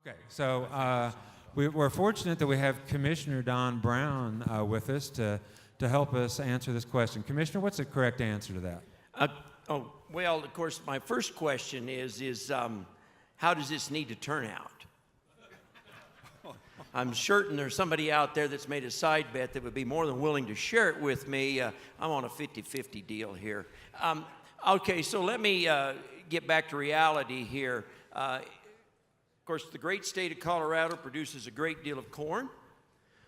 Okay, so we're fortunate that we have Commissioner Don Brown with us to help us answer this question. Commissioner, what's the correct answer to that? Well, of course, my first question is how does this need to turn out? I'm certain there's somebody out there that's made a side bet that would be more than willing to share it with me. I'm on a 50-50 deal here. Okay, so let me get back to reality here. Of course, the great state of Colorado produces a great deal of corn.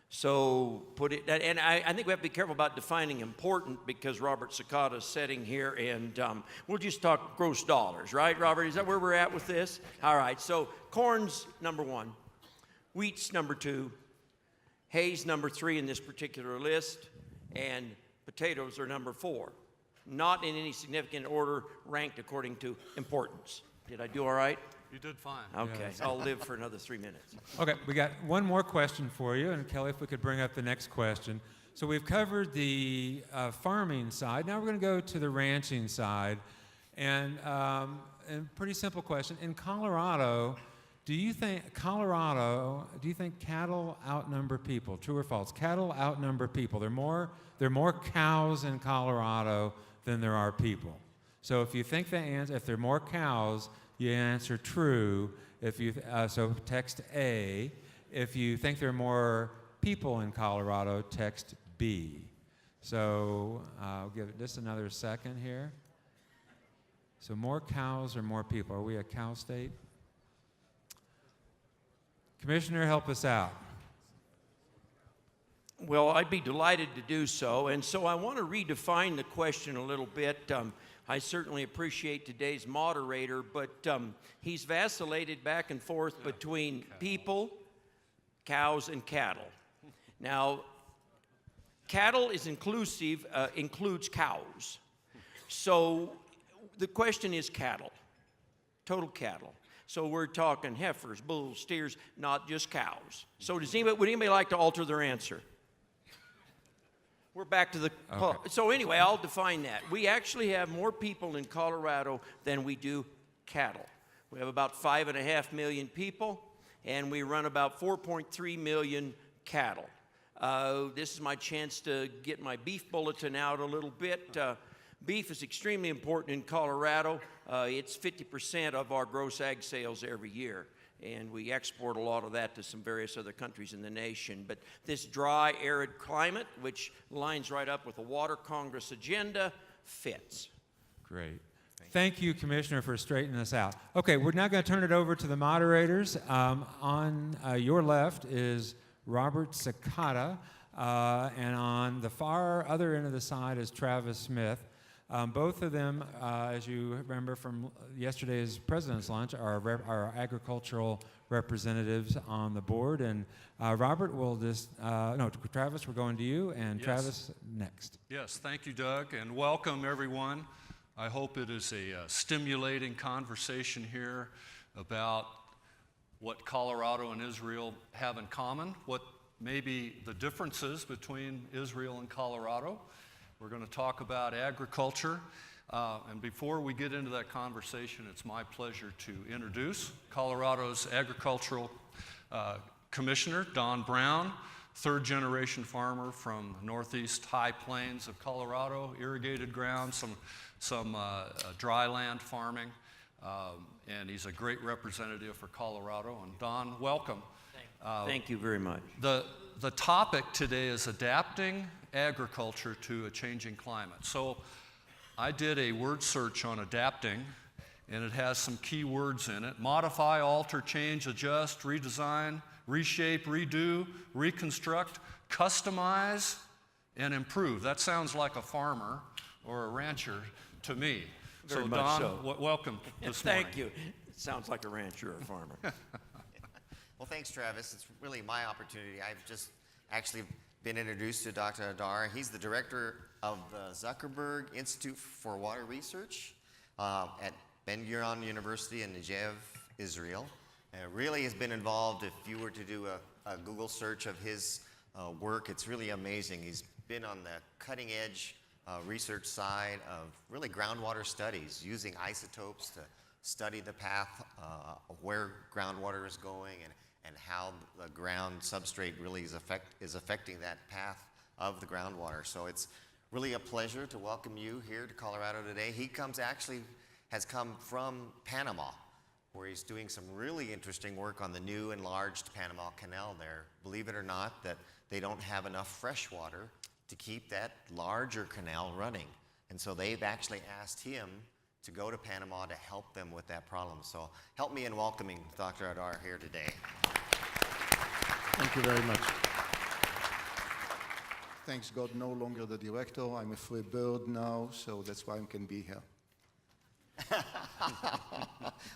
So and I think we have to be careful about defining important because Robert Sakata is sitting here and we'll just talk gross dollars, right, Robert? Is that where we're at with this? All right, so corn's number one, wheat's number two, hay's number three in this particular list, and potatoes are number four. Not in any significant order ranked according to importance. Did I do all right? You did fine. Okay, Yes. I'll live for another 3 minutes. Okay, we got one more question for you, and Kelly, if we could bring up the next question. So we've covered the farming side. Now we're going to go to the ranching side, and pretty simple question. In Colorado, do you think cattle outnumber people? True or false? Cattle outnumber people. There are more cows in Colorado than there are people. So if you think if there are more cows, you answer true. So text A. If you think there are more people in Colorado, text B. So I'll give it just another second here. So more cows or more people? Are we a cow state? Commissioner, help us out. Well, I'd be delighted to do so. And so I want to redefine the question a little bit. I certainly appreciate today's moderator, but he's vacillated back and forth between people, cows, and cattle. Now, cattle is includes cows. So the question is cattle, total cattle. So we're talking heifers, bulls, steers, not just cows. So would anybody like to alter their answer? We're back to the... Okay. So anyway, I'll define that. We actually have more people in Colorado than we do cattle. We have about 5.5 million people, and we run about 4.3 million cattle. This is my chance to get my beef bulletin out a little bit. Beef is extremely important in Colorado. It's 50% of our gross ag sales every year. And we export a lot of that to some various other countries in the nation. But this dry, arid climate, which lines right up with the Water Congress agenda, fits. Great. Thank you, Commissioner, for straightening us out. Okay, we're now going to turn it over to the moderators. On your left is Robert Sakata, and on the far other end of the side is Travis Smith. Both of them, as you remember from yesterday's President's Lunch, are agricultural representatives on the board. And Robert will Travis, we're going to you, and Yes. Travis next. Yes, thank you, Doug, and welcome everyone. I hope it is a stimulating conversation here about what Colorado and Israel have in common, what may be the differences between Israel and Colorado. We're going to talk about agriculture. And before we get into that conversation, it's my pleasure to introduce Colorado's Agricultural Commissioner, Don Brown, third-generation farmer from northeast high plains of Colorado, irrigated ground, some dry land farming, and he's a great representative for Colorado. And Don, welcome. Thank you very much. The topic today is adapting agriculture to a changing climate. So I did a word search on adapting, and it has some key words in it: modify, alter, change, adjust, redesign, reshape, redo, reconstruct, customize, and improve. That sounds like a farmer or a rancher to me. Very so much Don, so. Welcome this morning. Thank you. It sounds like a rancher or a farmer. Well, thanks, Travis. It's really my opportunity. I've just actually been introduced to Dr. Adar. He's the director of the Zuckerberg Institute for Water Research at Ben-Gurion University in Negev, Israel. And really has been involved. If you were to do a Google search of his work, it's really amazing. He's been on the cutting edge research side of really groundwater studies, using isotopes to study the path of where groundwater is going and how the ground substrate really is affecting that path of the groundwater. So it's really a pleasure to welcome you here to Colorado today. He has come from Panama, where he's doing some really interesting work on the new enlarged Panama Canal there. Believe it or not, that they don't have enough fresh water to keep that larger canal running. And so they've actually asked him to go to Panama to help them with that problem. So help me in welcoming Dr. Adar here today. Thank you very much. Thanks God, no longer the director. I'm a free bird now, so that's why I can be here.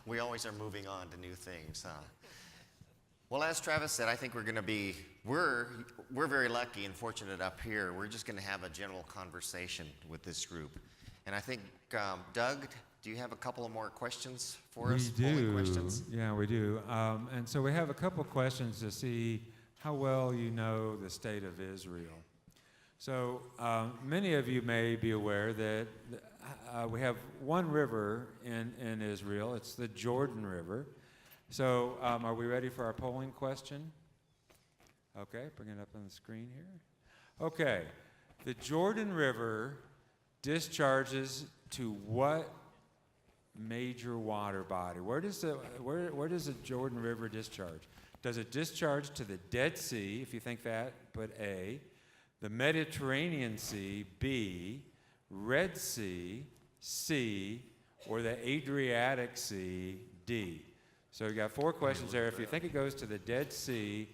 We always are moving on to new things, huh? Well, as Travis said, I think we're very lucky and fortunate up here. We're just going to have a general conversation with this group. And I think, Doug, do you have a couple of more questions for us? We Polling do. questions? Yeah, we do. And so we have a couple questions to see how well you know the state of Israel. So many of you may be aware that we have one river in Israel. It's the Jordan River. So are we ready for our polling question? Okay, bring it up on the screen here. Okay, the Jordan River discharges to what major water body? Where does the Jordan River discharge? Does it discharge to the Dead Sea, if you think that, put A, the Mediterranean Sea, B, Red Sea, C, or the Adriatic Sea, D? So you got 4 questions there. If you think it goes to the Dead Sea,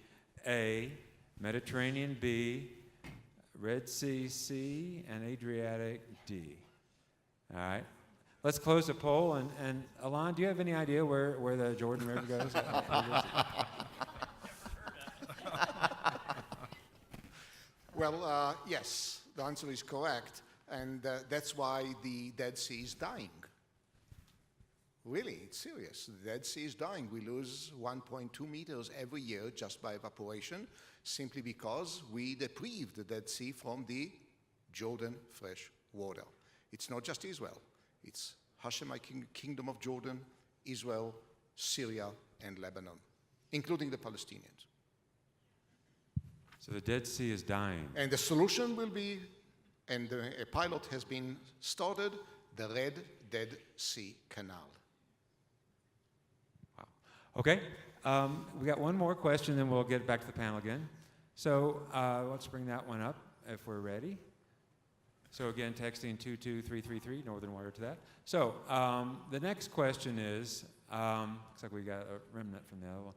A, Mediterranean, B, Red Sea, C, and Adriatic, D. All right. Let's close the poll. And Alon, do you have any idea where the Jordan River goes? Well, yes, the answer is correct, and that's why the Dead Sea is dying. Really, it's serious. The Dead Sea is dying. We lose 1.2 meters every year just by evaporation, simply because we deprive the Dead Sea from the Jordan fresh water. It's not just Israel. It's Hashemite Kingdom of Jordan, Israel, Syria, and Lebanon, including the Palestinians. So the Dead Sea is dying. And the solution will be, and a pilot has been started, the Red Dead Sea Canal. Wow. Okay. We got one more question, then we'll get back to the panel again. So let's bring that one up if we're ready. So again, texting 22333, Northern Wire to that. So the next question is, looks like we got a remnant from the other one.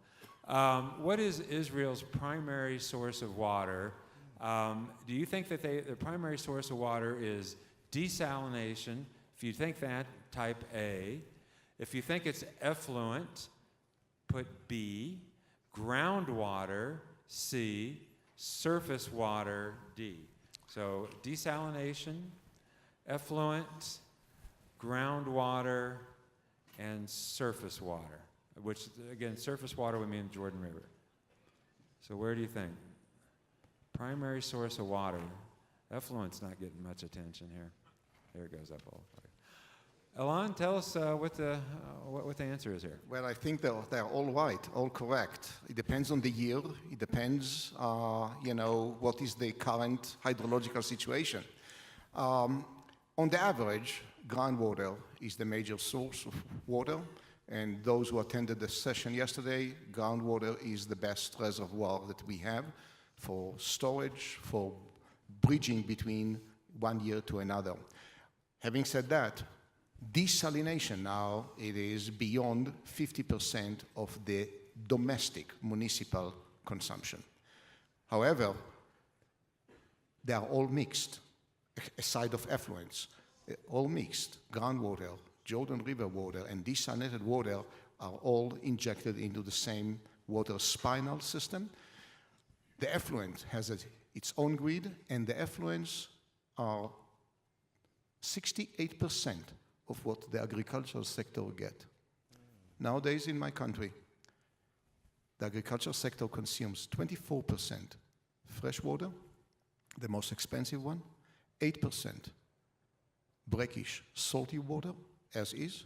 What is Israel's primary source of water? Do you think that the primary source of water is desalination? If you think that, type A. If you think it's effluent, put B. Groundwater, C. Surface water, D. So desalination, effluent, groundwater, and surface water, which, again, surface water would mean the Jordan River. So where do you think? Primary source of water. Effluent's not getting much attention here. There it goes up all. Okay. Alon, tell us what the answer is here. Well, I think they're all right, all correct. It depends on the year. It depends, what is the current hydrological situation. On the average, groundwater is the major source of water. And those who attended the session yesterday, groundwater is the best reservoir that we have for storage, for bridging between one year to another. Having said that, desalination now, it is beyond 50% of the domestic municipal consumption. However, they are all mixed, aside of effluents, all mixed. Groundwater, Jordan River water, and desalinated water are all injected into the same water spinal system. The effluent has its own grid, and the effluents are 68% of what the agricultural sector get. Nowadays in my country, the agricultural sector consumes 24% fresh water, the most expensive one, 8% brackish salty water, as is,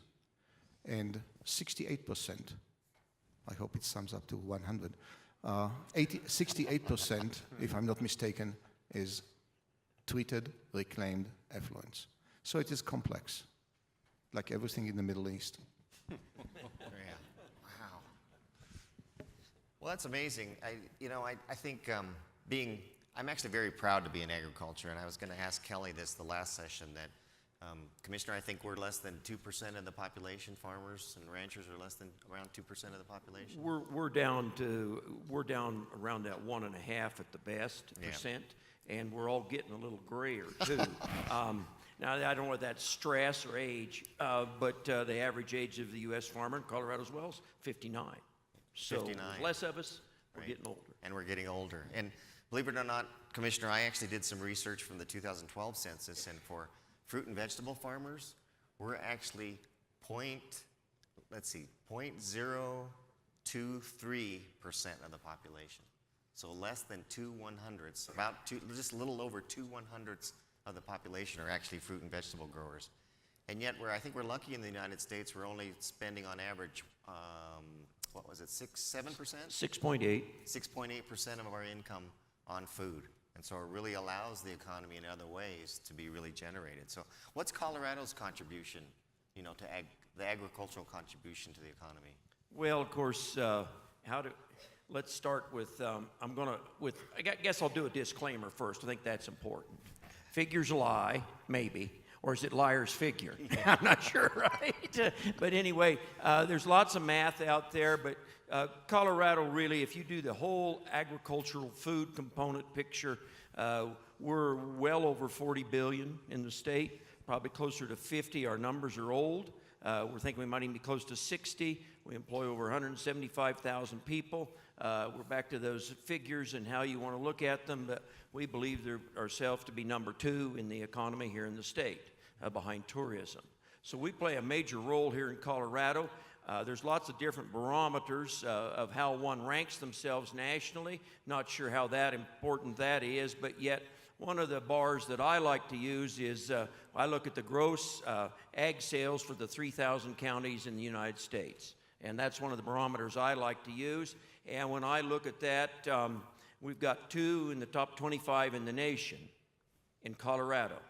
and 68%, I hope it sums up to 100, 68%, if I'm not mistaken, is treated, reclaimed effluents. So it is complex, like everything in the Middle East. Yeah. Wow. Well, that's amazing. I think I'm actually very proud to be in agriculture, and I was going to ask Kelly this the last session that, Commissioner, I think we're less than 2% of the population. Farmers and ranchers are less than around 2% of the population. We're down around that 1.5 at the best Yeah. percent, and we're all getting a little grayer too. Now I don't know if that's stress or age, but the average age of the U.S. farmer in Colorado as well is 59. So 59. less of us, we're Right. getting older. And we're getting older. And believe it or not, Commissioner, I actually did some research from the 2012 census, and for fruit and vegetable farmers, we're actually 0.023% of the population. So less than 2/100ths, just a little over 2/100ths of the population are actually fruit and vegetable growers. And yet I think we're lucky in the United States, we're only spending on average, 7%? 6.8. 6.8% of our income on food. And so it really allows the economy in other ways to be really generated. So what's Colorado's contribution, to the agricultural contribution to the economy? Well, of course, let's start with, I guess I'll do a disclaimer first. I think that's important. Figures lie, maybe, or is it liar's figure? I'm not sure, right? But anyway, there's lots of math out there, but Colorado really, if you do the whole agricultural food component picture, we're well over 40 billion in the state, probably closer to 50. Our numbers are old. We're thinking we might even be close to 60. We employ over 175,000 people. We're back to those figures and how you want to look at them, but we believe ourselves to be number 2 in the economy here in the state, behind tourism. So we play a major role here in Colorado. There's lots of different barometers of how one ranks themselves nationally. Not sure how that important that is, but yet one of the bars that I like to use is I look at the gross ag sales for the 3,000 counties in the United States. And that's one of the barometers I like to use. And when I look at that, we've got 2 in the top 25 in the nation in Colorado.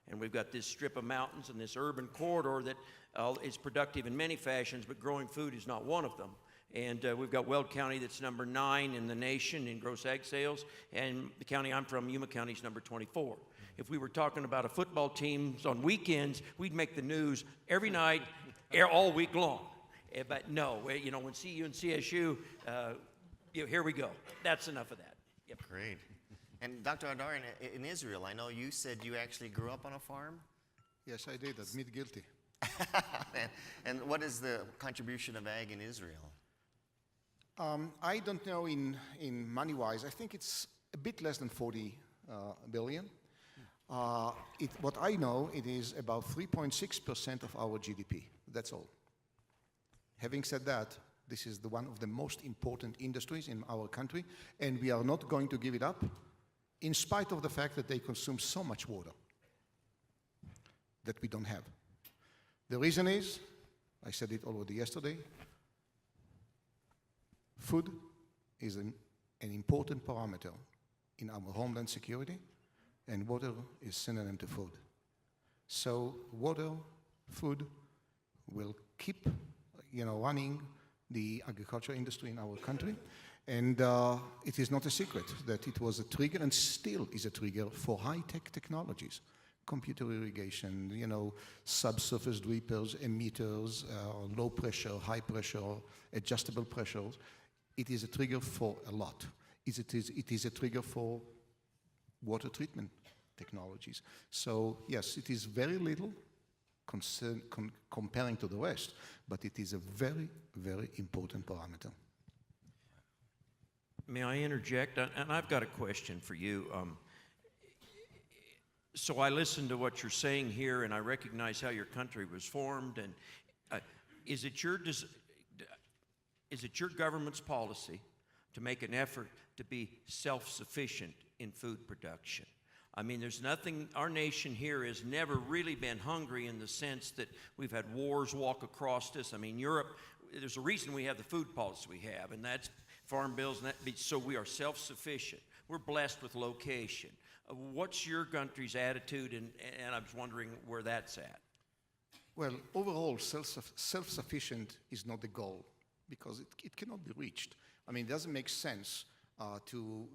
And we've got this strip of mountains and this urban corridor that is productive in many fashions, but growing food is not one of them. And we've got Weld County that's number 9 in the nation in gross ag sales, and the county I'm from, Yuma County, is number 24. If we were talking about a football team on weekends, we'd make the news every night, all week long. But no, when CU and CSU, here we go. That's enough of that. Yep. Great. And Dr. Adar, in Israel, I know you said you actually grew up on a farm? Yes, I did. Admit guilty. And what is the contribution of ag in Israel? I don't know in money-wise. I think it's a bit less than 40 billion. What I know, it is about 3.6% of our GDP. That's all. Having said that, this is one of the most important industries in our country, and we are not going to give it up, in spite of the fact that they consume so much water that we don't have. The reason is, I said it already yesterday, food is an important parameter in our homeland security, and water is synonym to food. So water, food will keep running the agriculture industry in our country. And it is not a secret that it was a trigger and still is a trigger for high-tech technologies. Computer irrigation, subsurface drippers, emitters, low pressure, high pressure, adjustable pressures. It is a trigger for a lot. It is a trigger for water treatment technologies. So yes, it is very little comparing to the rest, but it is a very, very important parameter. May I interject? And I've got a question for you. So I listened to what you're saying here, and I recognize how your country was formed. And is it your government's policy to make an effort to be self-sufficient in food production? I mean, there's nothing, our nation here has never really been hungry in the sense that we've had wars walk across us. I mean, Europe, there's a reason we have the food policy we have, and that's farm bills, and so we are self-sufficient. We're blessed with location. What's your country's attitude, and I was wondering where that's at? Well, overall, self-sufficient is not the goal because it cannot be reached. I mean, it doesn't make sense to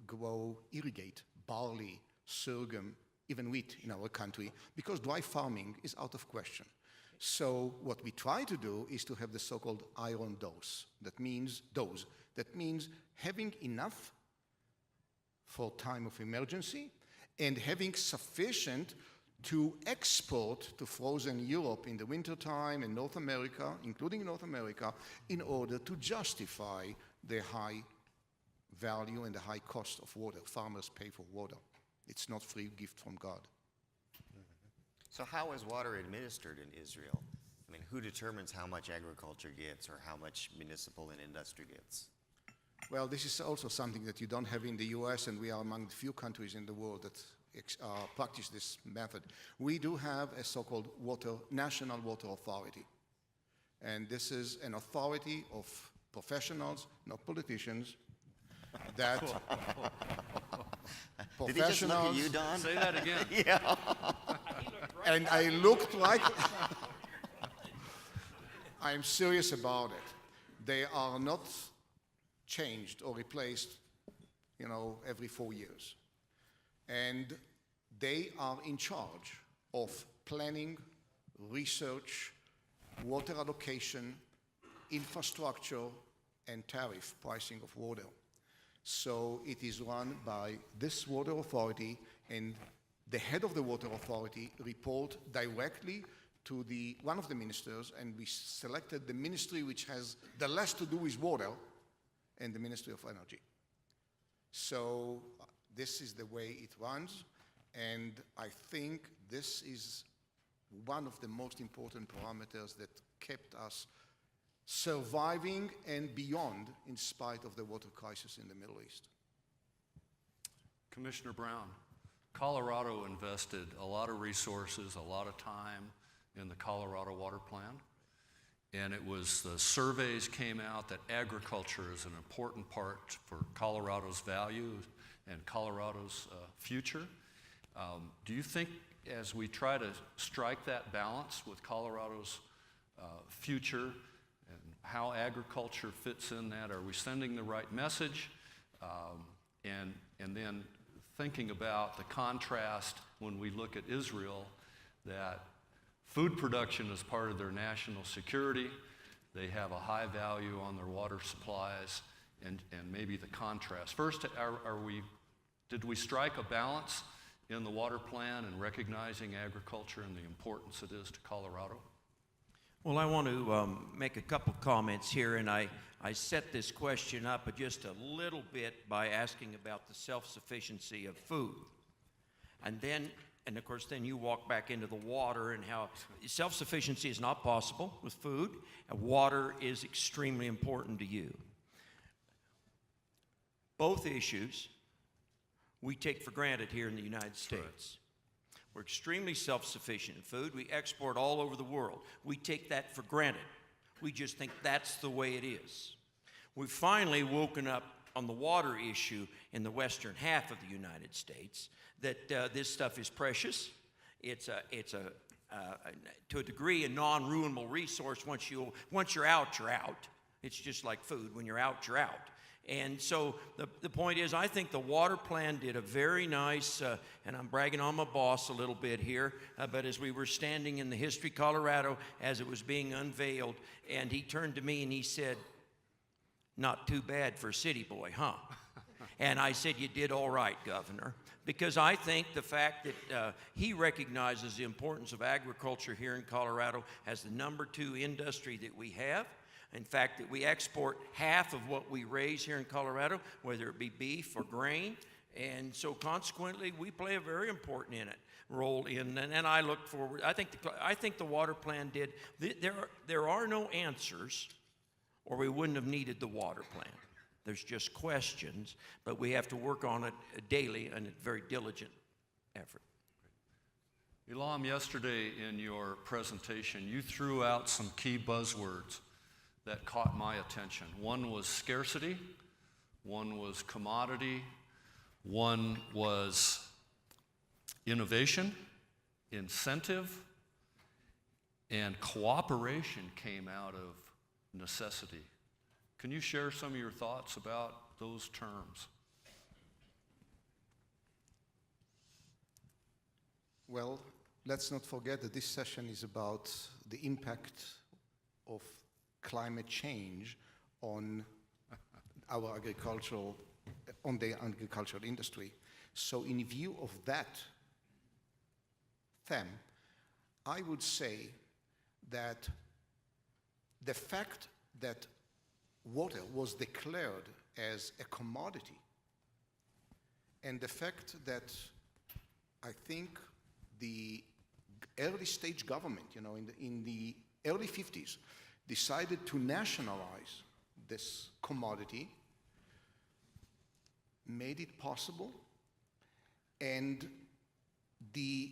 irrigate barley, sorghum, even wheat in our country because dry farming is out of question. So what we try to do is to have the so-called iron dose. That means having enough for time of emergency and having sufficient to export to frozen Europe in the wintertime and North America, including North America, in order to justify the high value and the high cost of water. Farmers pay for water. It's not free gift from God. So how is water administered in Israel? I mean, who determines how much agriculture gets or how much municipal and industry gets? Well, this is also something that you don't have in the US, and we are among the few countries in the world that practice this method. We do have a so-called National Water Authority. And this is an authority of professionals, not politicians, that Did he just look at you, Don? Say that again. Yeah. And I looked like I'm serious about it. They are not changed or replaced, every 4 years. And they are in charge of planning, research, water allocation, infrastructure, and tariff pricing of water. So it is run by this water authority, and the head of the water authority report directly to one of the ministers, and we selected the ministry which has the less to do with water, and the Ministry of Energy. So this is the way it runs, and I think this is one of the most important parameters that kept us surviving and beyond in spite of the water crisis in the Middle East. Commissioner Brown, Colorado invested a lot of resources, a lot of time in the Colorado Water Plan. And it was the surveys came out that agriculture is an important part for Colorado's value and Colorado's future. Do you think as we try to strike that balance with Colorado's future and how agriculture fits in that, are we sending the right message? And then thinking about the contrast when we look at Israel, that food production is part of their national security. They have a high value on their water supplies, and maybe the contrast. First, did we strike a balance in the water plan and recognizing agriculture and the importance it is to Colorado? Well, I want to make a couple comments here, and I set this question up just a little bit by asking about the self-sufficiency of food. And of course, then you walk back into the water and how self-sufficiency is not possible with food, and water is extremely important to you. Both issues we take for granted here in the United States. We're extremely self-sufficient in food. We export all over the world. We take that for granted. We just think that's the way it is. We've finally woken up on the water issue in the western half of the United States that this stuff is precious. It's to a degree a non-ruinable resource. Once you're out, you're out. It's just like food. When you're out, you're out. And so the point is, I think the water plan did a very nice, and I'm bragging on my boss a little bit here, but as we were standing in the History Colorado as it was being unveiled, and he turned to me and he said, "Not too bad for a city boy, huh?" And I said, "You did all right, Governor." Because I think the fact that he recognizes the importance of agriculture here in Colorado as the #2 industry that we have. In fact, that we export half of what we raise here in Colorado, whether it be beef or grain. And so consequently, we play a very important role in, and I look forward. I think the water plan did. There are no answers, or we wouldn't have needed the water plan. There's just questions, but we have to work on it daily and very diligent effort. Elam, yesterday in your presentation, you threw out some key buzzwords that caught my attention. One was scarcity, one was commodity, one was innovation, incentive, and cooperation came out of necessity. Can you share some of your thoughts about those terms? Well, let's not forget that this session is about the impact of climate change on our agricultural, on the agricultural industry. So in view of that theme, I would say that the fact that water was declared as a commodity, and the fact that I think the early stage government, in the early 50s, decided to nationalize this commodity, made it possible, and the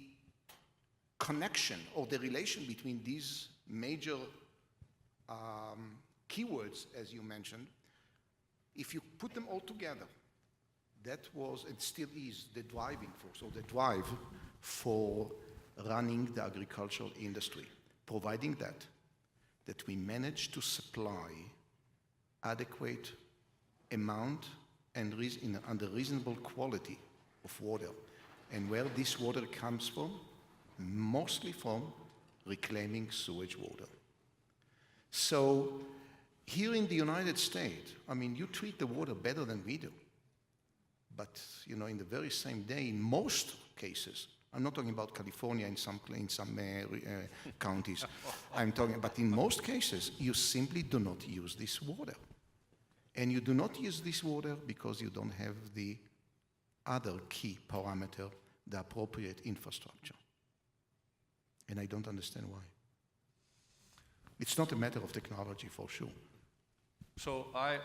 connection or the relation between these major keywords, as you mentioned, if you put them all together, that was and still is the driving force, or the drive for running the agricultural industry, providing that we manage to supply adequate amount and under reasonable quality of water. And where this water comes from, mostly from reclaiming sewage water. So here in the United States, I mean, you treat the water better than we do. But, in the very same day, in most cases, I'm not talking about California in some counties, but in most cases, you simply do not use this water. And you do not use this water because you don't have the other key parameter, the appropriate infrastructure. And I don't understand why. It's not a matter of technology, for sure. So I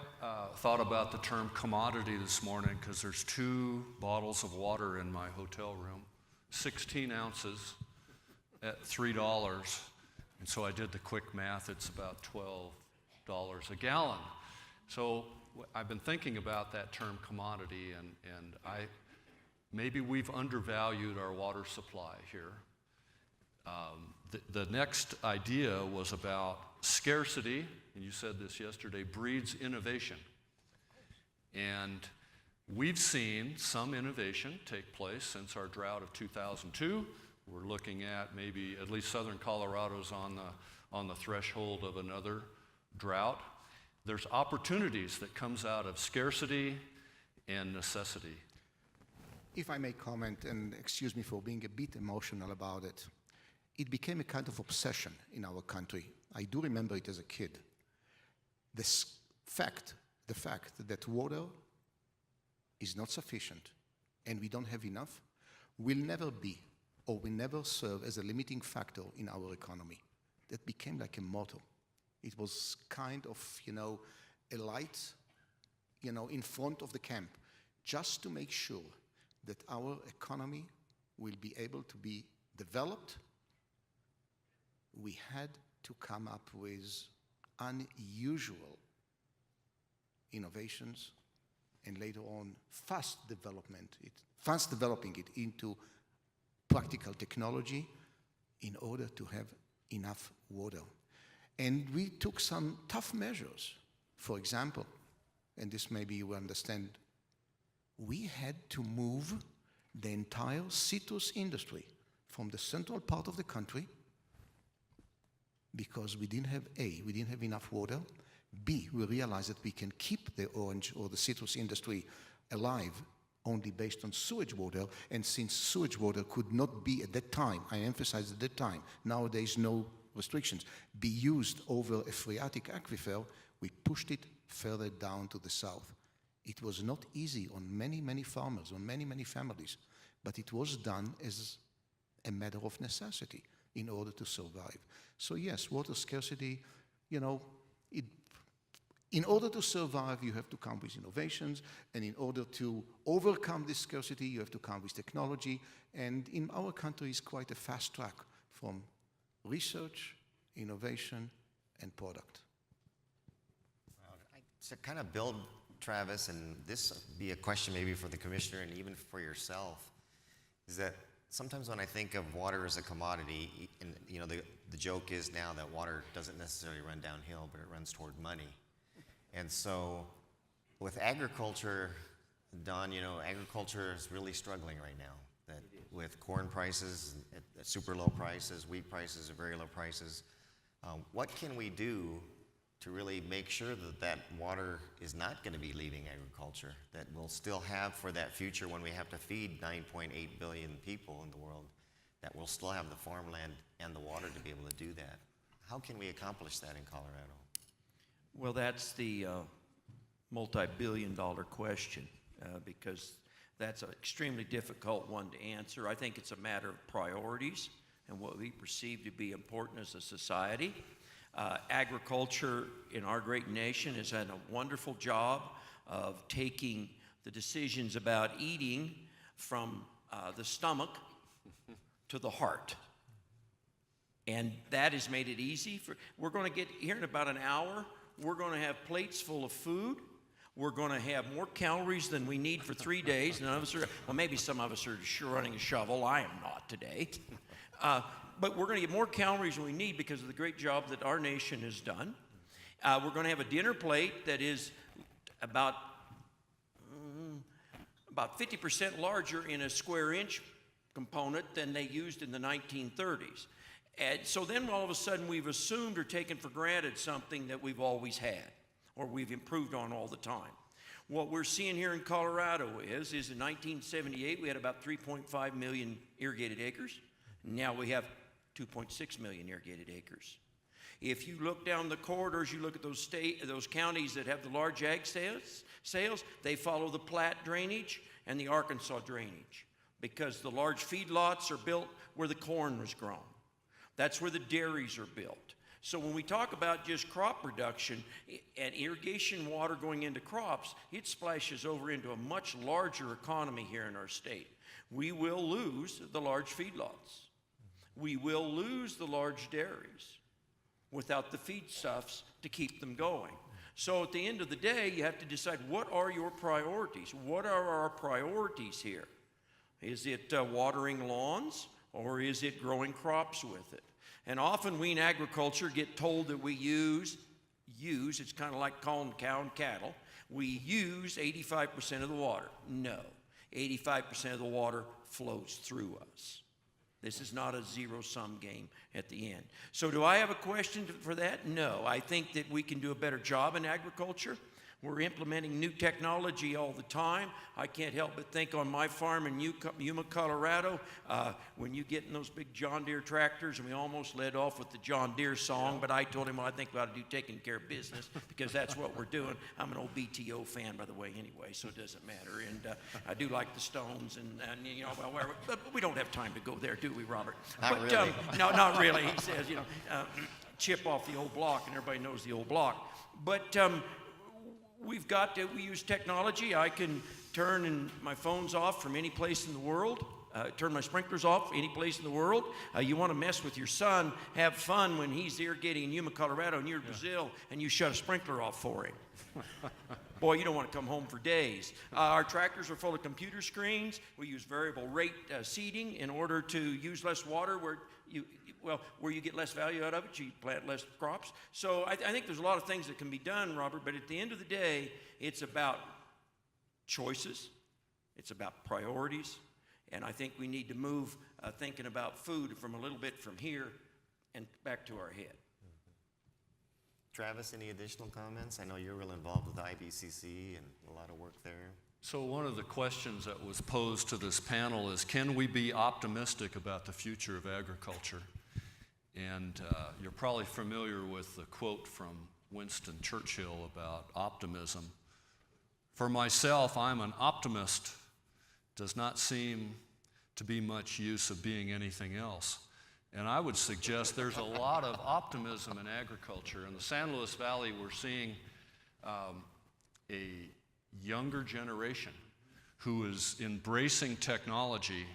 thought about the term commodity this morning because there's 2 bottles of water in my hotel room, 16 ounces at $3. And so I did the quick math, it's about $12 a gallon. So I've been thinking about that term commodity, and maybe we've undervalued our water supply here. The next idea was about scarcity, and you said this yesterday, breeds innovation. And we've seen some innovation take place since our drought of 2002. We're looking at maybe at least southern Colorado's on the threshold of another drought. There's opportunities that comes out of scarcity and necessity. If I may comment, and excuse me for being a bit emotional about it, it became a kind of obsession in our country. I do remember it as a kid. The fact that water is not sufficient and we don't have enough will never be or will never serve as a limiting factor in our economy. That became like a motto. It was kind of, a light, in front of the camp, just to make sure that our economy will be able to be developed. We had to come up with unusual innovations and later on fast developing it into practical technology in order to have enough water. And we took some tough measures. For example, and this maybe you understand, we had to move the entire citrus industry from the central part of the country because we didn't have enough water. B, we realized that we can keep the orange or the citrus industry alive only based on sewage water, and since sewage water could not be at that time, I emphasize at that time, nowadays no restrictions, be used over a phreatic aquifer, we pushed it further down to the south. It was not easy on many, many farmers, on many, many families, but it was done as a matter of necessity in order to survive. So yes, water scarcity, In order to survive, you have to come with innovations, and in order to overcome this scarcity, you have to come with technology. And in our country, it's quite a fast track from research, innovation, and product. To kind of build, Travis, and this be a question maybe for the commissioner and even for yourself, is that sometimes when I think of water as a commodity, and the joke is now that water doesn't necessarily run downhill, but it runs toward money. And so with agriculture, Don, agriculture is really struggling right now. That with corn prices at super low prices, wheat prices at very low prices, what can we do to really make sure that water is not going to be leaving agriculture, that we'll still have for that future when we have to feed 9.8 billion people in the world, that we'll still have the farmland and the water to be able to do that? How can we accomplish that in Colorado? Well, that's the multi-billion-dollar question because that's an extremely difficult one to answer. I think it's a matter of priorities and what we perceive to be important as a society. Agriculture in our great nation has done a wonderful job of taking the decisions about eating from the stomach to the heart. And that has made it easy. We're going to get here in about an hour. We're going to have plates full of food. We're going to have more calories than we need for 3 days. None of us are, well, maybe some of us are sure running a shovel. I am not today. But we're going to get more calories than we need because of the great job that our nation has done. We're going to have a dinner plate that is about 50% larger in a square inch component than they used in the 1930s. And so then all of a sudden we've assumed or taken for granted something that we've always had or we've improved on all the time. What we're seeing here in Colorado is in 1978 we had about 3.5 million irrigated acres. Now we have 2.6 million irrigated acres. If you look down the corridors, you look at those counties that have the large ag sales, they follow the Platte drainage and the Arkansas drainage because the large feedlots are built where the corn was grown. That's where the dairies are built. So when we talk about just crop production and irrigation water going into crops, it splashes over into a much larger economy here in our state. We will lose the large feedlots. We will lose the large dairies without the feedstuffs to keep them going. So at the end of the day, you have to decide what are your priorities? What are our priorities here? Is it watering lawns or is it growing crops with it? And often we in agriculture get told that we use, it's kind of like calling cow and cattle, we use 85% of the water. No, 85% of the water flows through us. This is not a zero-sum game at the end. So do I have a question for that? No. I think that we can do a better job in agriculture. We're implementing new technology all the time. I can't help but think on my farm in Yuma, Colorado, when you get in those big John Deere tractors, and we almost led off with the John Deere song, but I told him, well, I think we ought to do taking care of business because that's what we're doing. I'm an old BTO fan, by the way, anyway, so it doesn't matter. And I do like the Stones, and but we don't have time to go there, do we, Robert? Not really. No, not really. He says, chip off the old block, and everybody knows the old block. But we use technology. I can turn my phones off from any place in the world, turn my sprinklers off any place in the world. You want to mess with your son, have fun when he's irrigating in Yuma, Colorado, and you're in Brazil, and you shut a sprinkler off for him. Boy, you don't want to come home for days. Our tractors are full of computer screens. We use variable rate seeding in order to use less water where you get less value out of it, you plant less crops. So I think there's a lot of things that can be done, Robert, but at the end of the day, it's about choices, it's about priorities, and I think we need to move thinking about food from a little bit from here and back to our head. Travis, any additional comments? I know you're real involved with IBCC and a lot of work there. So one of the questions that was posed to this panel is, can we be optimistic about the future of agriculture? And you're probably familiar with the quote from Winston Churchill about optimism. For myself, I'm an optimist. Does not seem to be much use of being anything else. And I would suggest there's a lot of optimism in agriculture. In the San Luis Valley, we're seeing a younger generation who is embracing technology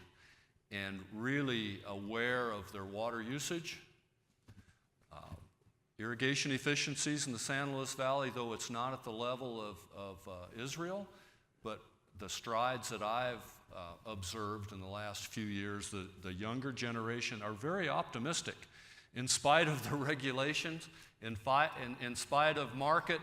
and really aware of their water usage. Irrigation efficiencies in the San Luis Valley, though it's not at the level of Israel, but the strides that I've observed in the last few years, the younger generation are very optimistic. In spite of the regulations, in spite of market,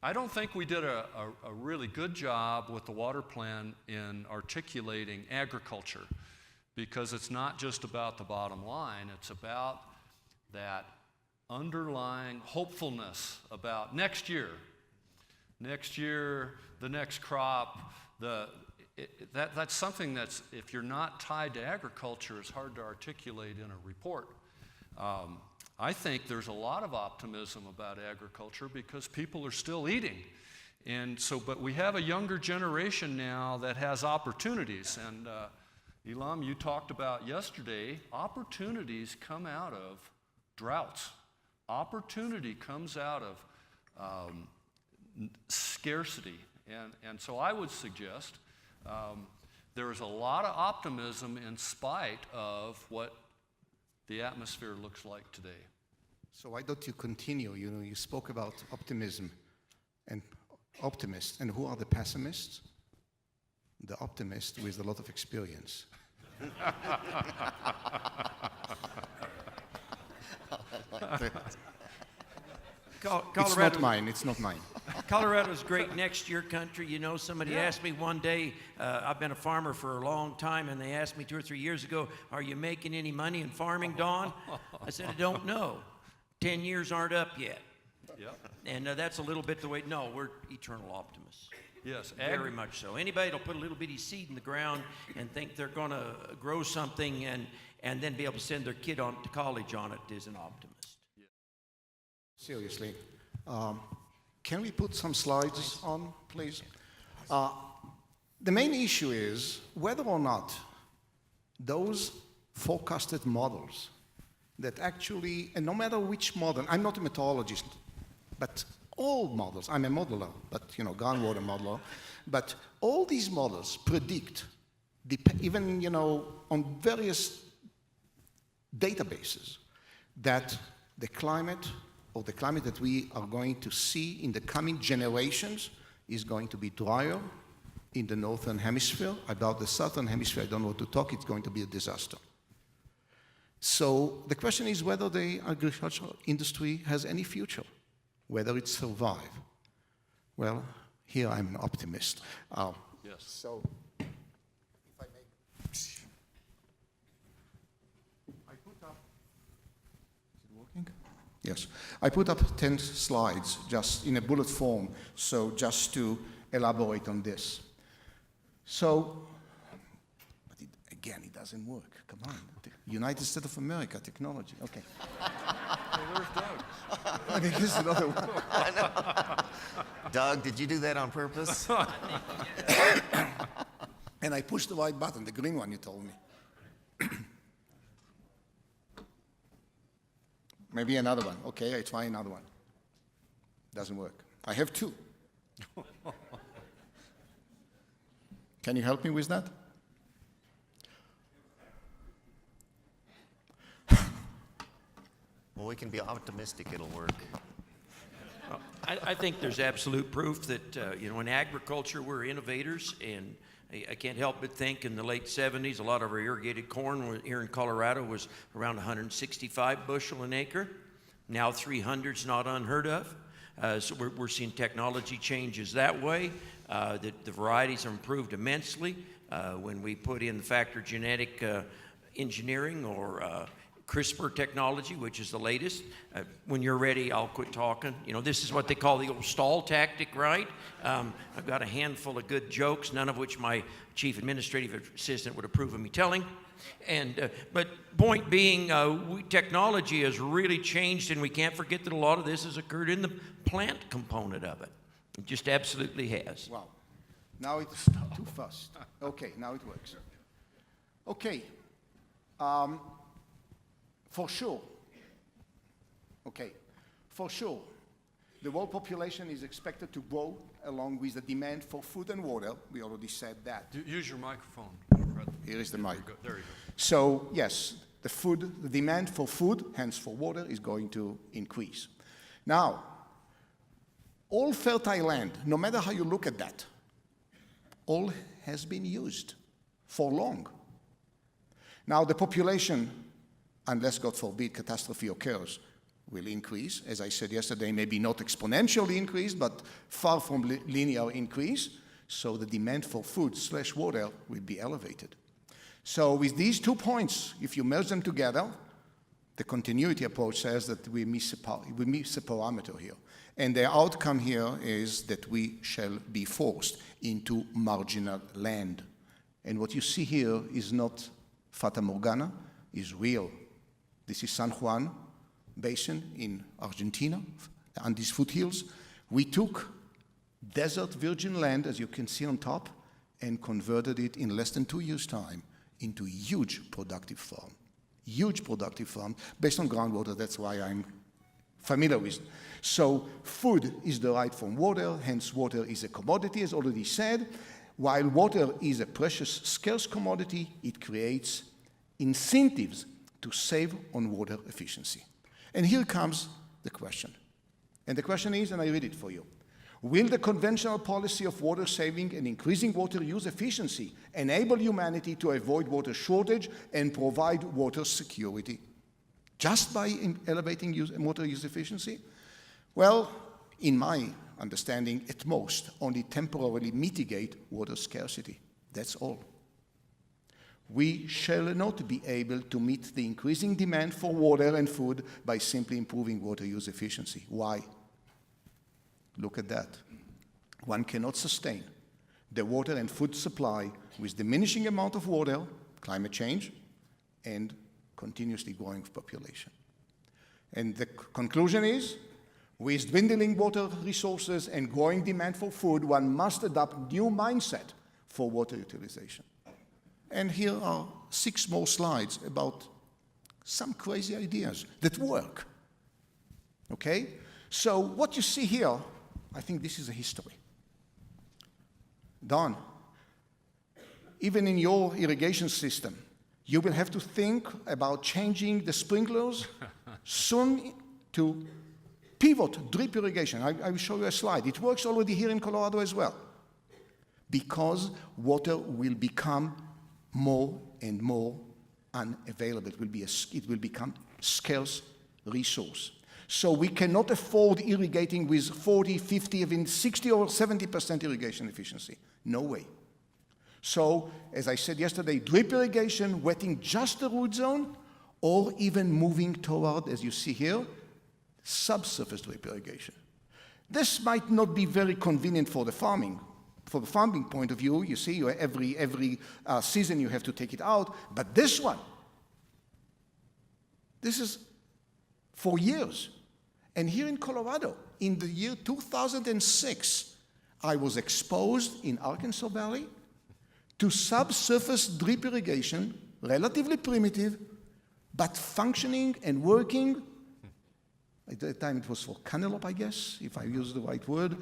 I don't think we did a really good job with the water plan in articulating agriculture, because it's not just about the bottom line, it's about that underlying hopefulness about next year, the next crop. That's something that's, if you're not tied to agriculture, is hard to articulate in a report. I think there's a lot of optimism about agriculture because people are still eating. And so, but we have a younger generation now that has opportunities. And Elam, you talked about yesterday, opportunities come out of droughts. Opportunity comes out of scarcity. And so I would suggest there is a lot of optimism in spite of what the atmosphere looks like today. So why don't you continue? You know, you spoke about optimism and optimists. And who are the pessimists? The optimists with a lot of experience. It's not mine. It's not mine. Colorado's great next year country. You know, somebody asked me one day, I've been a farmer for a long time, and they asked me 2 or 3 years ago, are you making any money in farming, Don? I said, I don't know. 10 years aren't up yet. Yep. And that's a little bit the way, no, we're eternal optimists. Yes, Very much so. Anybody that'll put a little bitty seed in the ground and think they're going to grow something and then be able to send their kid on to college on it is an optimist. Seriously. Can we put some slides on, please? The main issue is whether or not those forecasted models that actually, and no matter which model, I'm not a meteorologist, but all models, I'm a modeler, but groundwater modeler, but all these models predict, even on various databases, that the climate or the climate that we are going to see in the coming generations is going to be drier in the northern hemisphere. About the southern hemisphere, I don't know what to talk, it's going to be a disaster. So the question is whether the agricultural industry has any future, whether it survive. Well, here I'm an optimist. Yes. So, if I may, I put up, is it working? Yes. I put up 10 slides just in a bullet form, so just to elaborate on this. So, but again, it doesn't work. Come on. United States of America, technology. Okay. Hey, there's Doug. I think this is another one. Doug, did you do that on purpose? And I pushed the right button, the green one you told me. Maybe another one. Okay, I try another one. Doesn't work. I have 2. Can you help me with that? Well, we can be optimistic it'll work. I think there's absolute proof that, in agriculture, we're innovators, and I can't help but think in the late 70s, a lot of our irrigated corn here in Colorado was around 165 bushel an acre. Now 300 is not unheard of. So we're seeing technology changes that way. The varieties have improved immensely. When we put in the factor genetic engineering or CRISPR technology, which is the latest. When you're ready, I'll quit talking. This is what they call the old stall tactic, right? I've got a handful of good jokes, none of which my chief administrative assistant would approve of me telling. But point being, technology has really changed, and we can't forget that a lot of this has occurred in the plant component of it. It just absolutely has. Wow. Now it's too fast. Okay, now it works. Okay. For sure. Okay. For sure. the world population is expected to grow along with the demand for food and water. We already said that. Use your microphone. Here is the mic. There you go. So yes, the demand for food, hence for water, is going to increase. Now, all fertile land, no matter how you look at that, all has been used for long. Now the population, unless God forbid catastrophe occurs, will increase. As I said yesterday, maybe not exponentially increase, but far from linear increase. So the demand for food / water will be elevated. So with these 2 points, if you merge them together, the continuity approach says that we miss a parameter here. And the outcome here is that we shall be forced into marginal land. And what you see here is not Fata Morgana, is real. This is San Juan Basin in Argentina, the Andes foothills. We took desert virgin land, as you can see on top, and converted it in less than 2 years' time into a huge productive farm. Huge productive farm based on groundwater. That's why I'm familiar with it. So food is derived from water, hence water is a commodity, as already said. While water is a precious, scarce commodity, it creates incentives to save on water efficiency. And here comes the question. And the question is, and I read it for you, will the conventional policy of water saving and increasing water use efficiency enable humanity to avoid water shortage and provide water security just by elevating water use efficiency? Well, in my understanding, at most, only temporarily mitigate water scarcity. That's all. We shall not be able to meet the increasing demand for water and food by simply improving water use efficiency. Why? Look at that. One cannot sustain the water and food supply with diminishing amount of water, climate change, and continuously growing population. And the conclusion is, with dwindling water resources and growing demand for food, one must adopt new mindset for water utilization. And here are 6 more slides about some crazy ideas that work. Okay? So what you see here, I think this is a history. Don, even in your irrigation system, you will have to think about changing the sprinklers soon to pivot drip irrigation. I will show you a slide. It works already here in Colorado as well. Because water will become more and more unavailable. It will become scarce resource. So we cannot afford irrigating with 40, 50, even 60 or 70% irrigation efficiency. No way. So, as I said yesterday, drip irrigation, wetting just the root zone, or even moving toward, as you see here, subsurface drip irrigation. This might not be very convenient for the farming. From a farming point of view, you see, every season you have to take it out. But this one, this is for years. And here in Colorado, in the year 2006, I was exposed in Arkansas Valley to subsurface drip irrigation, relatively primitive, but functioning and working. At that time, it was for cantaloupe, I guess, if I use the right word.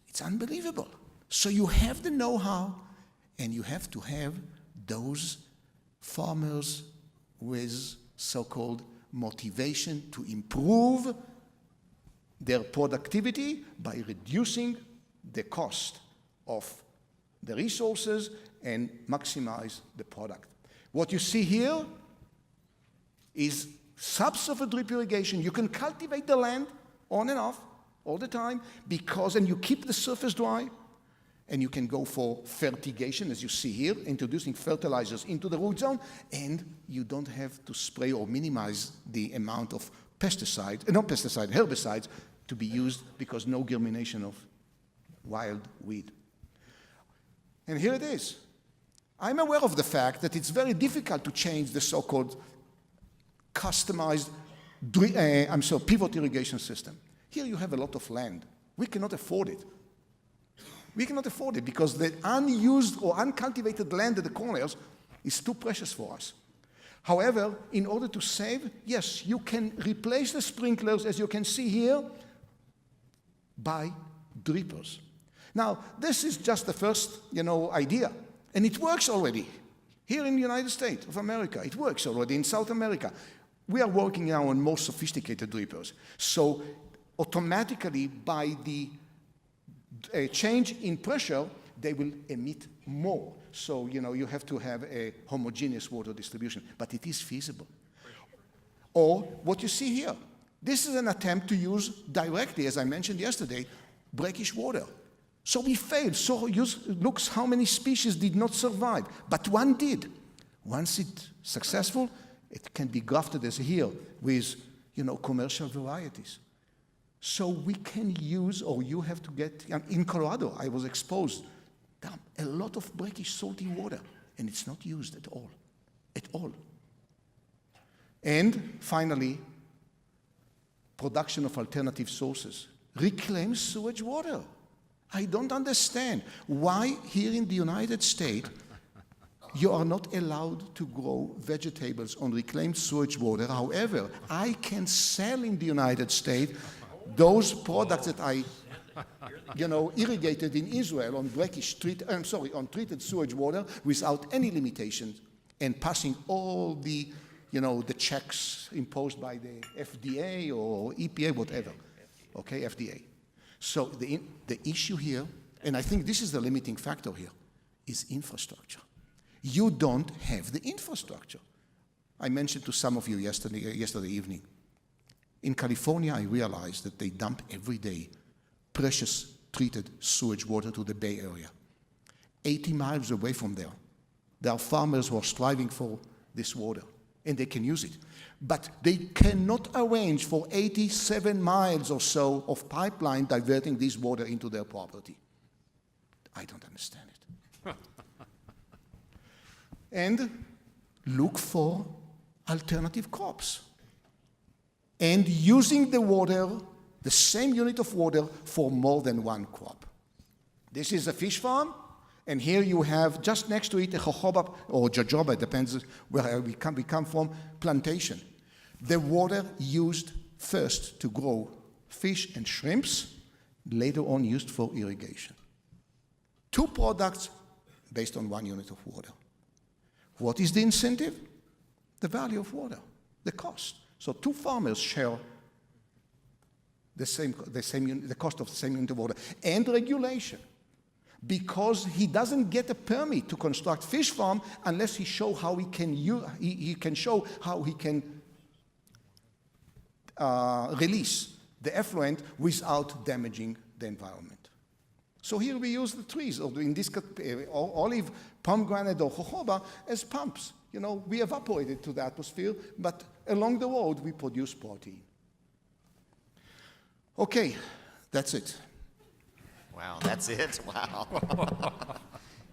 It's unbelievable. So you have the know-how, and you have to have those farmers with so-called motivation to improve their productivity by reducing the cost of the resources and maximize the product. What you see here is subsurface drip irrigation. You can cultivate the land on and off all the time and you keep the surface dry. And you can go for fertigation, as you see here, introducing fertilizers into the root zone, and you don't have to spray or minimize the amount of herbicides to be used because no germination of wild weed. And here it is. I'm aware of the fact that it's very difficult to change the so-called customized pivot irrigation system. Here you have a lot of land. We cannot afford it. We cannot afford it because the unused or uncultivated land at the corners is too precious for us. However, in order to save, yes, you can replace the sprinklers, as you can see here, by drippers. Now, this is just the first, idea, and it works already. Here in the United States of America, it works already. In South America, we are working now on more sophisticated drippers. So automatically, by the change in pressure, they will emit more. So, you have to have a homogeneous water distribution, but it is feasible. Or what you see here, this is an attempt to use directly, as I mentioned yesterday, brackish water. So we failed. So looks how many species did not survive, but one did. Once it's successful, it can be grafted as here with, commercial varieties. So we can use, or you have to get, in Colorado, I was exposed, there are a lot of brackish salty water, and it's not used at all, at all. And finally, production of alternative sources. Reclaimed sewage water. I don't understand why here in the United States you are not allowed to grow vegetables on reclaimed sewage water. However, I can sell in the United States those products that I, irrigated in Israel on on treated sewage water without any limitations and passing all the, the checks imposed by the FDA or EPA, whatever. Okay, FDA. So the issue here, and I think this is the limiting factor here, is infrastructure. You don't have the infrastructure. I mentioned to some of you yesterday evening. In California, I realized that they dump every day precious treated sewage water to the Bay Area. 80 miles away from there, there are farmers who are striving for this water, and they can use it. But they cannot arrange for 87 miles or so of pipeline diverting this water into their property. I don't understand it. And look for alternative crops. And using the water, the same unit of water, for more than one crop. This is a fish farm, and here you have, just next to it, a jojoba, or jojoba, depends where we come from, plantation. The water used first to grow fish and shrimps, later on used for irrigation. Two products based on 1 unit of water. What is the incentive? The value of water, the cost. So two farmers share the cost of the same unit of water. And regulation. Because he doesn't get a permit to construct fish farm unless he show how he can show how he can release the effluent without damaging the environment. So here we use the trees, or in this olive, pomegranate, or jojoba as pumps. We evaporate it to the atmosphere, but along the road we produce protein. Okay, that's it. Wow, that's it? Wow.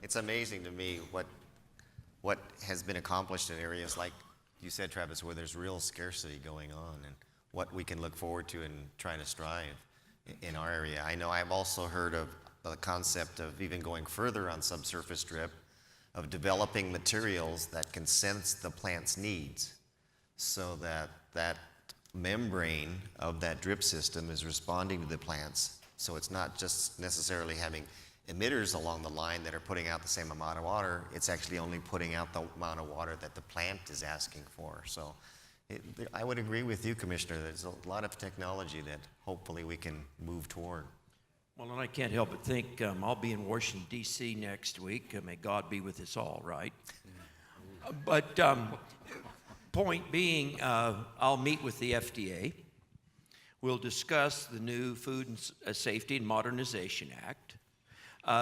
It's amazing to me what has been accomplished in areas like you said, Travis, where there's real scarcity going on, and what we can look forward to in trying to strive in our area. I know I've also heard of the concept of even going further on subsurface drip, of developing materials that can sense the plant's needs, so that membrane of that drip system is responding to the plants. So it's not just necessarily having emitters along the line that are putting out the same amount of water, it's actually only putting out the amount of water that the plant is asking for. So I would agree with you, Commissioner, there's a lot of technology that hopefully we can move toward. Well, and I can't help but think I'll be in Washington, D.C. next week. May God be with us all, right? But point being, I'll meet with the FDA. We'll discuss the new Food and Safety and Modernization Act.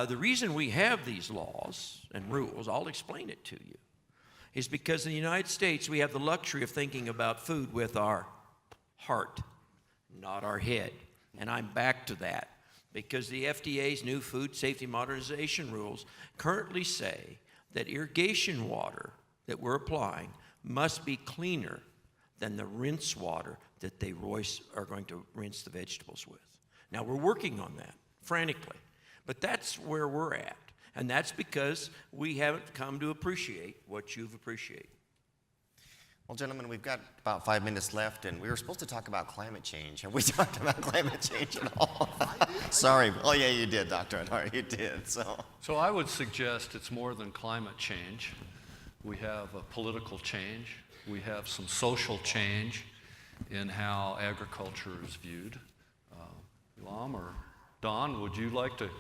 The reason we have these laws and rules, I'll explain it to you, is because in the United States we have the luxury of thinking about food with our heart, not our head. And I'm back to that, because the FDA's new Food Safety Modernization rules currently say that irrigation water that we're applying must be cleaner than the rinse water that they are going to rinse the vegetables with. Now, we're working on that frantically, but that's where we're at. And that's because we haven't come to appreciate what you've appreciated. Well, gentlemen, we've got about 5 minutes left, and we were supposed to talk about climate change. Have we talked about climate change at all? Sorry. Oh, yeah, you did, Dr. Adar. You did. So I would suggest it's more than climate change. We have a political change. We have some social change in how agriculture is viewed. Elam or Don, would you like to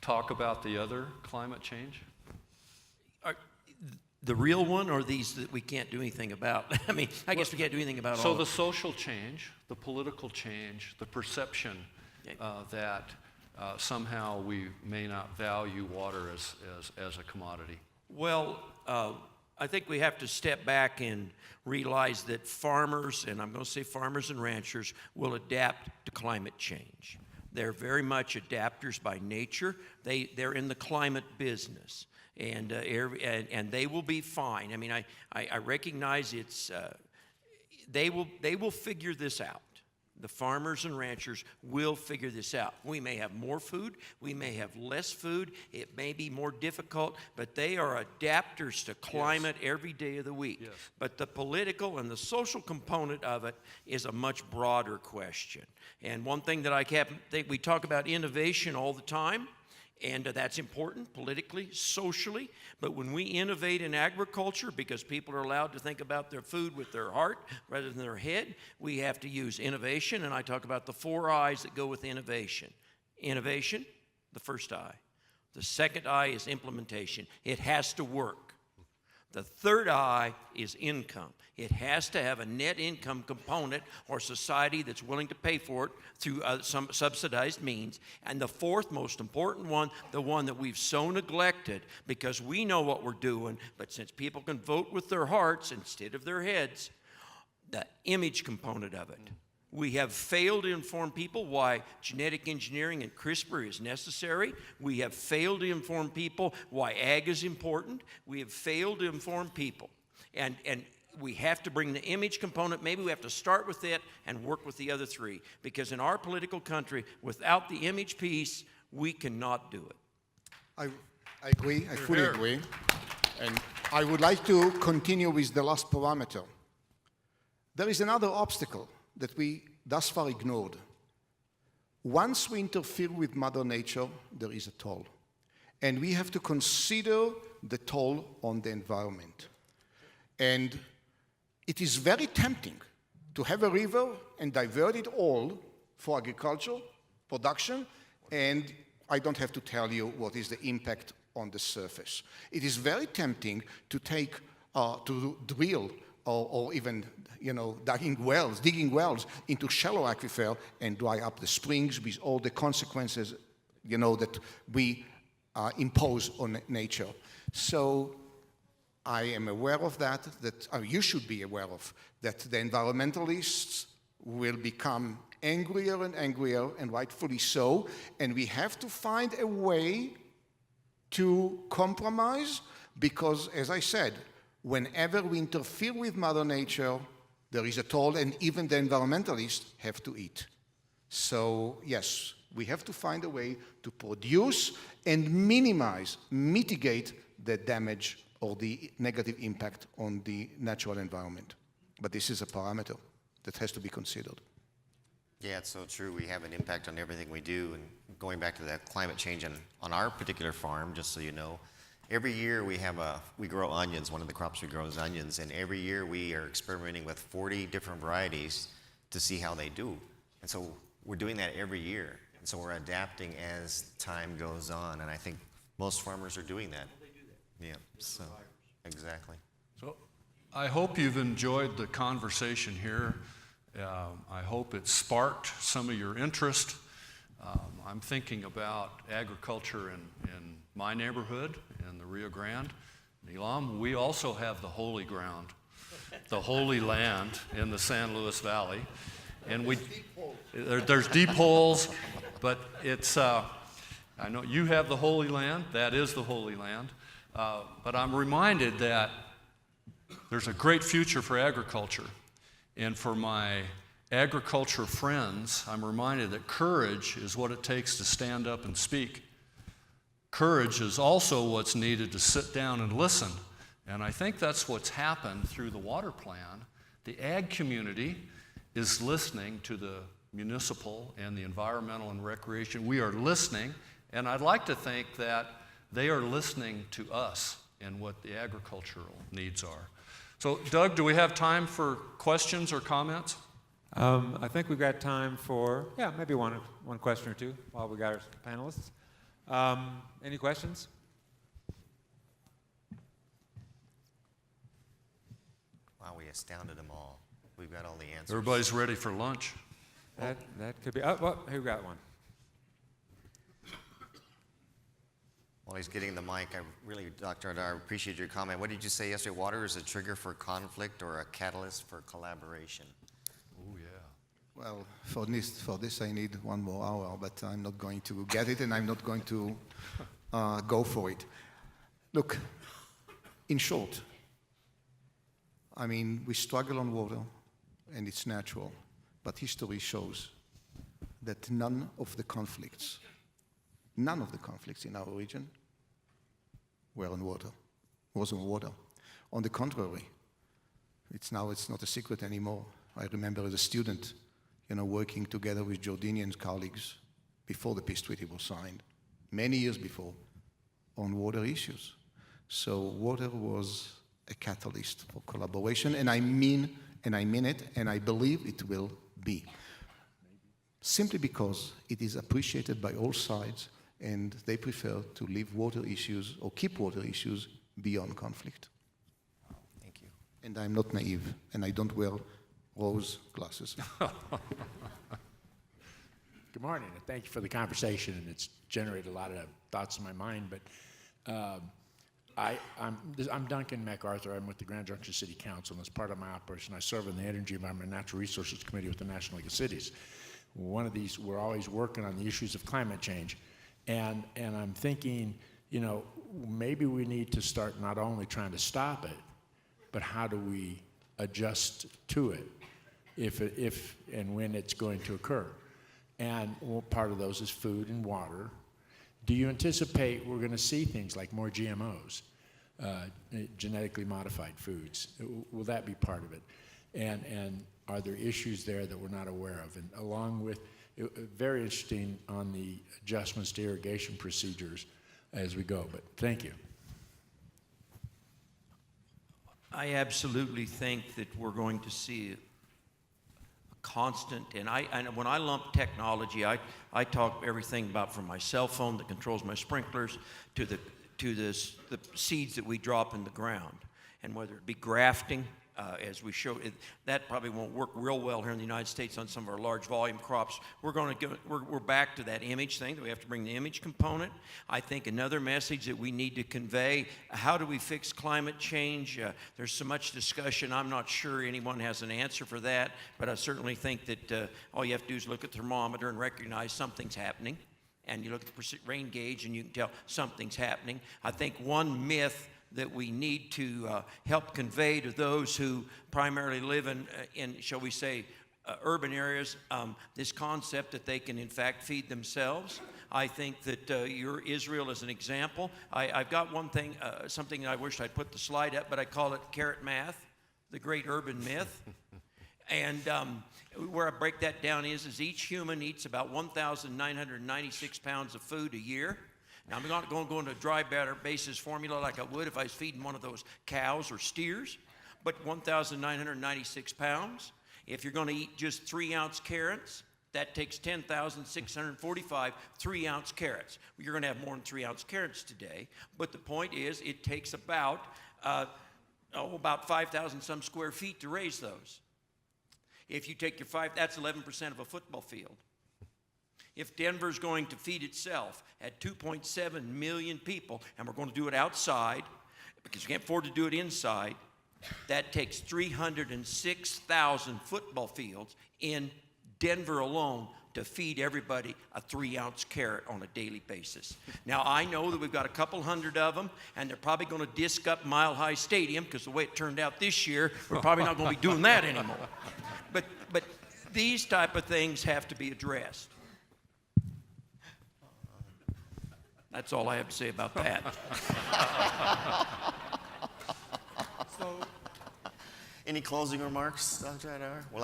talk about the other climate change? The real one, or these that we can't do anything about? I mean, I guess we can't do anything about all So of the them. social change, the political change, the perception that somehow we may not value water as a commodity. Well, I think we have to step back and realize that farmers, and I'm going to say farmers and ranchers, will adapt to climate change. They're very much adapters by nature. They're in the climate business. And they will be fine. I mean, I recognize it's they will figure this out. The farmers and ranchers will figure this out. We may have more food, we may have less food, it may be more difficult, but they are adapters to climate every day of the week. Yes. But the political and the social component of it is a much broader question. And one thing that I think we talk about innovation all the time. And that's important politically, socially. But when we innovate in agriculture, because people are allowed to think about their food with their heart rather than their head, we have to use innovation. And I talk about the 4 I's that go with innovation. Innovation, the first I. The second I is implementation. It has to work. The third I is income. It has to have a net income component or society that's willing to pay for it through some subsidized means. And the fourth most important one, the one that we've so neglected because we know what we're doing, but since people can vote with their hearts instead of their heads, the image component of it. We have failed to inform people why genetic engineering and CRISPR is necessary. We have failed to inform people why ag is important. We have failed to inform people. And we have to bring the image component. Maybe we have to start with it and work with the other 3. Because in our political country, without the image piece, we cannot do it. I agree. I fully agree. And I would like to continue with the last parameter. There is another obstacle that we thus far ignored. Once we interfere with Mother Nature, there is a toll. And we have to consider the toll on the environment. And it is very tempting to have a river and divert it all for agriculture, production, and I don't have to tell you what is the impact on the surface. It is very tempting to to drill or even, digging wells into shallow aquifer and dry up the springs with all the consequences, that we impose on nature. So I am aware of that you should be aware of, that the environmentalists will become angrier and angrier, and rightfully so, and we have to find a way to compromise, because, as I said, whenever we interfere with Mother Nature, there is a toll, and even the environmentalists have to eat. So, yes, we have to find a way to produce and mitigate the damage or the negative impact on the natural environment. But this is a parameter that has to be considered. Yeah, it's so true. We have an impact on everything we do. And going back to that climate change on our particular farm, just so you know, every year we grow onions. One of the crops we grow is onions. And every year we are experimenting with 40 different varieties to see how they do. And so we're doing that every year. And so we're adapting as time goes on. And I think most farmers are doing that. Yeah, so, exactly. So I hope you've enjoyed the conversation here. I hope it sparked some of your interest. I'm thinking about agriculture in my neighborhood, in the Rio Grande. Elam, we also have the holy ground, the holy land in the San Luis Valley. And there's deep holes, but it's, I know you have the holy land, that is the holy land. But I'm reminded that there's a great future for agriculture. And for my agriculture friends, I'm reminded that courage is what it takes to stand up and speak. Courage is also what's needed to sit down and listen. And I think that's what's happened through the water plan, The ag community is listening to the municipal and the environmental and recreation. We are listening, and I'd like to think that they are listening to us and what the agricultural needs are. So, Doug, do we have time for questions or comments? I think we've got time for, maybe one question or two while we got our panelists. Any questions? Wow, we astounded them all. We've got all the answers. Everybody's ready for lunch. That could be, oh, well, who got one? While he's getting the mic, I really, Dr. Adar, appreciate your comment. What did you say yesterday? Water is a trigger for conflict or a catalyst for collaboration? Oh, yeah. Well, for this I need 1 more hour, but I'm not going to get it, and I'm not going to go for it. Look, in short, I mean, we struggle on water, and it's natural, but history shows that none of the conflicts in our region was on water. On the contrary, it's not a secret anymore. I remember as a student, working together with Jordanian colleagues before the peace treaty was signed, many years before, on water issues. So water was a catalyst for collaboration, and I mean it, and I believe it will be. Simply because it is appreciated by all sides, and they prefer to leave water issues or keep water issues beyond conflict. Thank you. And I'm not naive, and I don't wear rose glasses. Good morning, and thank you for the conversation, and it's generated a lot of thoughts in my mind, but I'm Duncan MacArthur. I'm with the Grand Junction City Council, and as part of my operation, I serve in the Energy, Environment, and Natural Resources Committee with the National League of Cities. One of these, we're always working on the issues of climate change, and I'm thinking, maybe we need to start not only trying to stop it, but how do we adjust to it if and when it's going to occur? And part of those is food and water. Do you anticipate we're going to see things like more GMOs, genetically modified foods? Will that be part of it? And are there issues there that we're not aware of? And along with, very interesting on the adjustments to irrigation procedures as we go, but thank you. I absolutely think that we're going to see a constant, and when I lump technology, I talk everything about from my cell phone that controls my sprinklers to the seeds that we drop in the ground, and whether it be grafting, as we show, that probably won't work real well here in the United States on some of our large volume crops. We're back to that image thing, that we have to bring the image component. I think another message that we need to convey, how do we fix climate change? There's so much discussion, I'm not sure anyone has an answer for that, but I certainly think that all you have to do is look at the thermometer and recognize something's happening. And you look at the rain gauge and you can tell something's happening. I think one myth that we need to help convey to those who primarily live in shall we say, urban areas, this concept that they can in fact feed themselves. I think that Israel is an example. I've got one thing, something that I wish I'd put the slide up, but I call it carrot math, the great urban myth. And where I break that down is each human eats about 1,996 pounds of food a year. Now, I'm not going to go into a dry batter basis formula like I would if I was feeding one of those cows or steers, but 1,996 pounds. If you're going to eat just 3-ounce carrots, that takes 10,645 3-ounce carrots. You're going to have more than 3-ounce carrots today, but the point is it takes about 5,000 some square feet to raise those. If you take that's 11% of a football field. If Denver's going to feed itself at 2.7 million people, and we're going to do it outside, because you can't afford to do it inside, that takes 306,000 football fields in Denver alone to feed everybody a 3-ounce carrot on a daily basis. Now, I know that we've got a couple hundred of them, and they're probably going to disc up Mile High Stadium, because the way it turned out this year, we're probably not going to be doing that anymore. But these type of things have to be addressed. That's all I have to say about that. Any closing remarks, Dr. Adar? Well,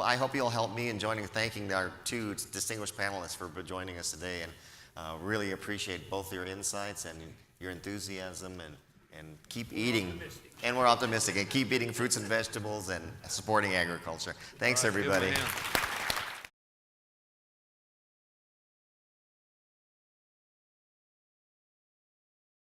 I hope you'll help me in thanking our two distinguished panelists for joining us today, and really appreciate both your insights and your enthusiasm, and keep eating. And we're optimistic, and keep eating fruits and vegetables and supporting agriculture. Thanks, All right, give 'em a everybody. hand.